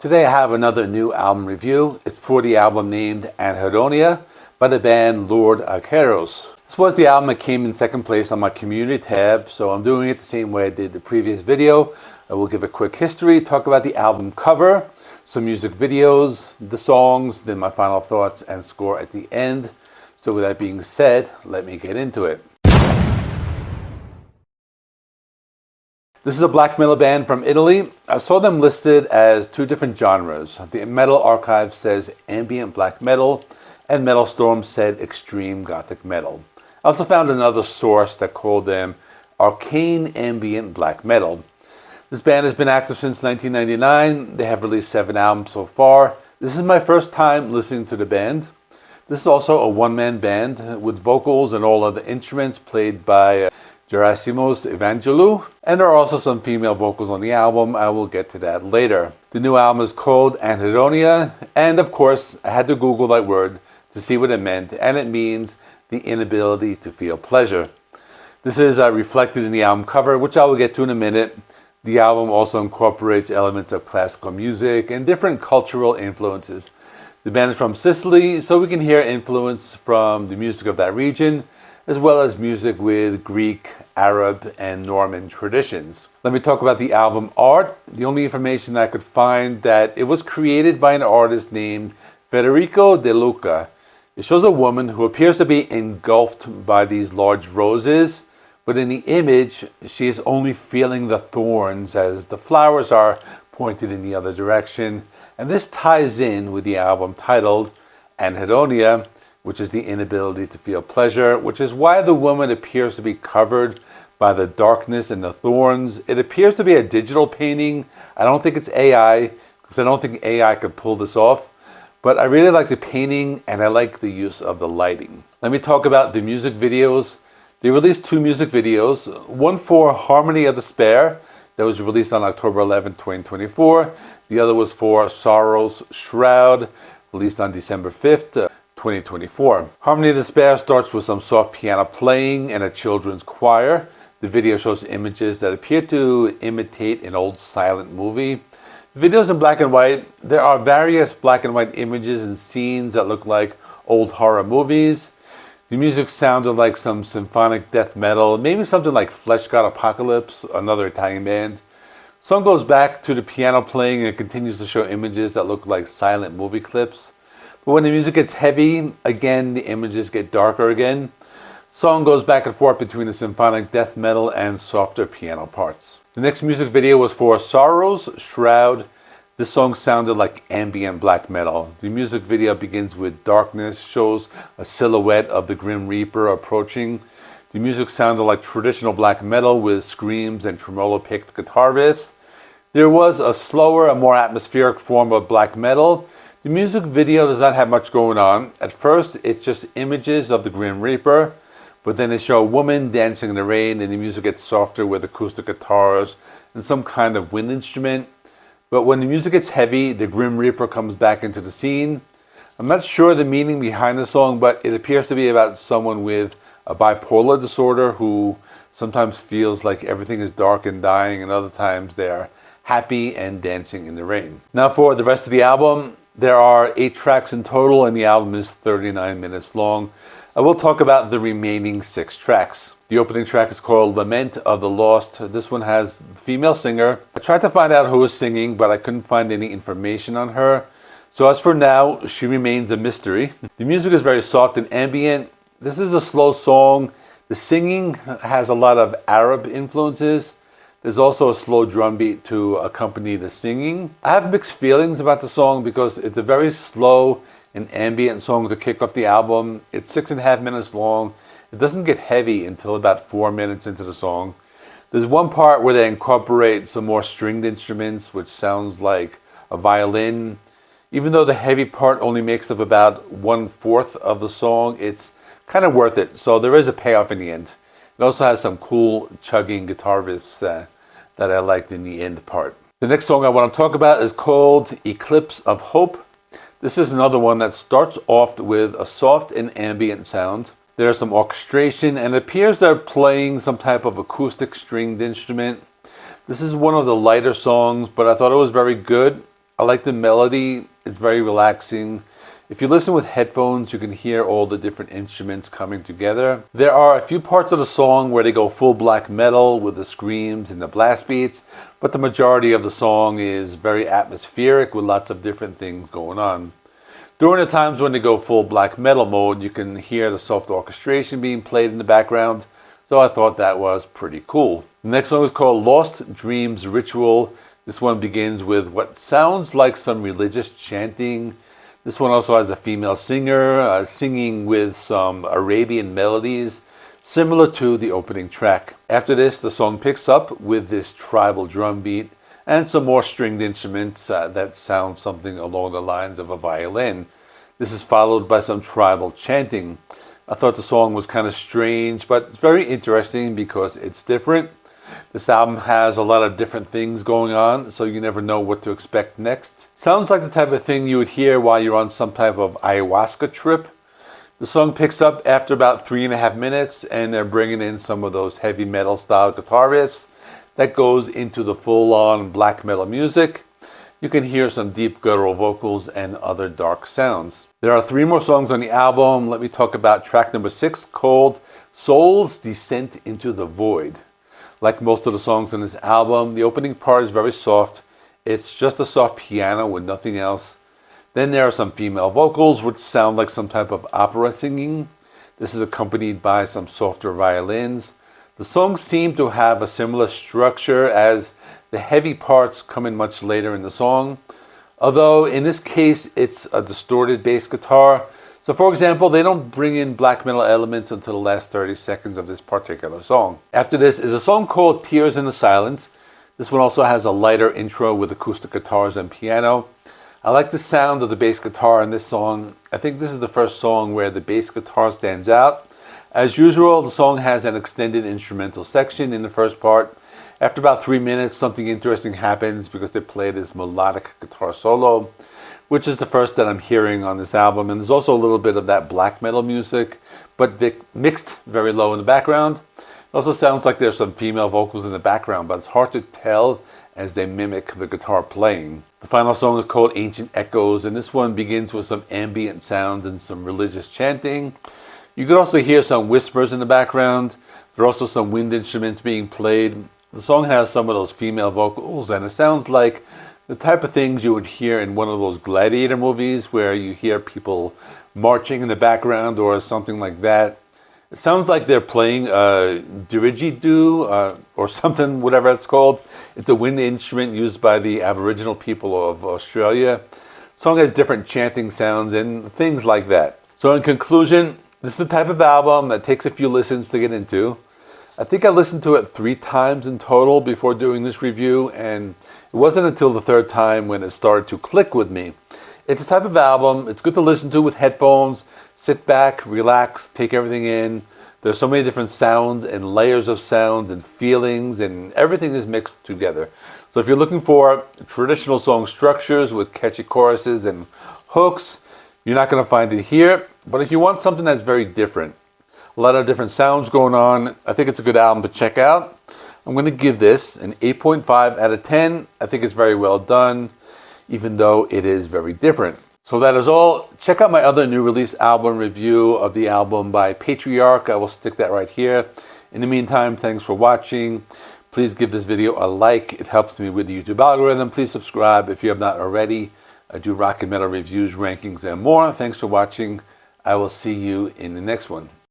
Today I have another new album review. It's for the album named Anhedonia by the band Lord Agheros. This was the album that came in second place on my community tab, so I'm doing it the same way I did the previous video. I will give a quick history, talk about the album cover, some music videos, the songs, then my final thoughts and score at the end. So with that being said, let me get into it. This is a black metal band from Italy. I saw them listed as two different genres. The Metal Archive says ambient black metal, and Metal Storm said extreme gothic metal. I also found another source that called them arcane ambient black metal. This band has been active since 1999. They have released 7 albums so far. This is my first time listening to the band. This is also a one-man band with vocals and all other instruments played by Gerasimos Evangelou, and there are also some female vocals on the album. I will get to that later. The new album is called Anhedonia, and of course I had to Google that word to see what it meant, and it means the inability to feel pleasure. This is reflected in the album cover, which I will get to in a minute. The album also incorporates elements of classical music and different cultural influences. The band is from Sicily, so we can hear influence from the music of that region, as well as music with Greek, Arab, and Norman traditions. Let me talk about the album art. The only information I could find that it was created by an artist named Federico De Luca. It shows a woman who appears to be engulfed by these large roses, but in the image, she is only feeling the thorns as the flowers are pointed in the other direction. And this ties in with the album titled Anhedonia, which is the inability to feel pleasure, which is why the woman appears to be covered by the darkness and the thorns. It appears to be a digital painting. I don't think it's AI, because I don't think AI could pull this off. But I really like the painting, and I like the use of the lighting. Let me talk about the music videos. They released 2 music videos, one for Harmony of Despair, that was released on October 11, 2024. The other was for Sorrow's Shroud, released on December 5th, 2024. Harmony of Despair starts with some soft piano playing and a children's choir. The video shows images that appear to imitate an old silent movie. The video is in black and white. There are various black and white images and scenes that look like old horror movies. The music sounded like some symphonic death metal, maybe something like Flesh God Apocalypse, another Italian band. Song goes back to the piano playing and it continues to show images that look like silent movie clips. But when the music gets heavy, again, the images get darker again. Song goes back and forth between the symphonic death metal and softer piano parts. The next music video was for Sorrow's Shroud. This song sounded like ambient black metal. The music video begins with darkness, shows a silhouette of the Grim Reaper approaching. The music sounded like traditional black metal with screams and tremolo-picked guitar riffs. There was a slower, a more atmospheric form of black metal. The music video does not have much going on. At first, it's just images of the Grim Reaper, but then they show a woman dancing in the rain, and the music gets softer with acoustic guitars and some kind of wind instrument. But when the music gets heavy, the Grim Reaper comes back into the scene. I'm not sure the meaning behind the song, but it appears to be about someone with a bipolar disorder who sometimes feels like everything is dark and dying, and other times they're happy and dancing in the rain. Now for the rest of the album, there are 8 tracks in total, and the album is 39 minutes long. I will talk about the remaining 6 tracks. The opening track is called Lament of the Lost. This one has the female singer. I tried to find out who was singing, but I couldn't find any information on her. So as for now, she remains a mystery. The music is very soft and ambient. This is a slow song. The singing has a lot of Arab influences. There's also a slow drum beat to accompany the singing. I have mixed feelings about the song because it's a very slow and ambient song to kick off the album. It's 6.5 minutes long. It doesn't get heavy until about 4 minutes into the song. There's one part where they incorporate some more stringed instruments, which sounds like a violin. Even though the heavy part only makes up about 1/4 of the song, it's kind of worth it. So there is a payoff in the end. It also has some cool chugging guitar riffs that I liked in the end part. The next song I want to talk about is called Eclipse of Hope. This is another one that starts off with a soft and ambient sound. There's some orchestration, and it appears they're playing some type of acoustic stringed instrument. This is one of the lighter songs, but I thought it was very good. I like the melody. It's very relaxing. If you listen with headphones, you can hear all the different instruments coming together. There are a few parts of the song where they go full black metal with the screams and the blast beats, but the majority of the song is very atmospheric with lots of different things going on. During the times when they go full black metal mode, you can hear the soft orchestration being played in the background, so I thought that was pretty cool. The next song is called Lost Dreams Ritual. This one begins with what sounds like some religious chanting. This one also has a female singer singing with some Arabian melodies, similar to the opening track. After this, the song picks up with this tribal drum beat and some more stringed instruments that sound something along the lines of a violin. This is followed by some tribal chanting. I thought the song was kind of strange, but it's very interesting because it's different. This album has a lot of different things going on, so you never know what to expect next. Sounds like the type of thing you would hear while you're on some type of ayahuasca trip. The song picks up after about 3.5 minutes, and they're bringing in some of those heavy metal style guitar riffs that goes into the full-on black metal music. You can hear some deep guttural vocals and other dark sounds. There are 3 more songs on the album. Let me talk about track number 6, called Soul's Descent into the Void. Like most of the songs on this album, the opening part is very soft. It's just a soft piano with nothing else. Then there are some female vocals which sound like some type of opera singing. This is accompanied by some softer violins. The songs seem to have a similar structure, as the heavy parts come in much later in the song. Although in this case it's a distorted bass guitar. So for example, they don't bring in black metal elements until the last 30 seconds of this particular song. After this is a song called Tears in the Silence. This one also has a lighter intro with acoustic guitars and piano. I like the sound of the bass guitar in this song. I think this is the first song where the bass guitar stands out. As usual, the song has an extended instrumental section in the first part. After about 3 minutes, something interesting happens because they play this melodic guitar solo, which is the first that I'm hearing on this album. And there's also a little bit of that black metal music, but mixed very low in the background. It also sounds like there's some female vocals in the background, but it's hard to tell as they mimic the guitar playing. The final song is called Ancient Echoes, and this one begins with some ambient sounds and some religious chanting. You could also hear some whispers in the background. There are also some wind instruments being played. The song has some of those female vocals, and it sounds like the type of things you would hear in one of those gladiator movies where you hear people marching in the background or something like that. It sounds like they're playing a didgeridoo or something, whatever it's called. It's a wind instrument used by the Aboriginal people of Australia. The song has different chanting sounds and things like that. So in conclusion, this is the type of album that takes a few listens to get into. I think I listened to it 3 times in total before doing this review, and it wasn't until the 3rd time when it started to click with me. It's a type of album, it's good to listen to with headphones, sit back, relax, take everything in. There's so many different sounds and layers of sounds and feelings, and everything is mixed together. So if you're looking for traditional song structures with catchy choruses and hooks, you're not going to find it here. But if you want something that's very different, a lot of different sounds going on, I think it's a good album to check out. I'm going to give this an 8.5 out of 10. I think it's very well done, even though it is very different. So that is all. Check out my other new release album review of the album by Patriarch. I will stick that right here. In the meantime, thanks for watching. Please give this video a like. It helps me with the YouTube algorithm. Please subscribe if you have not already. I do rock and metal reviews, rankings, and more. Thanks for watching. I will see you in the next one.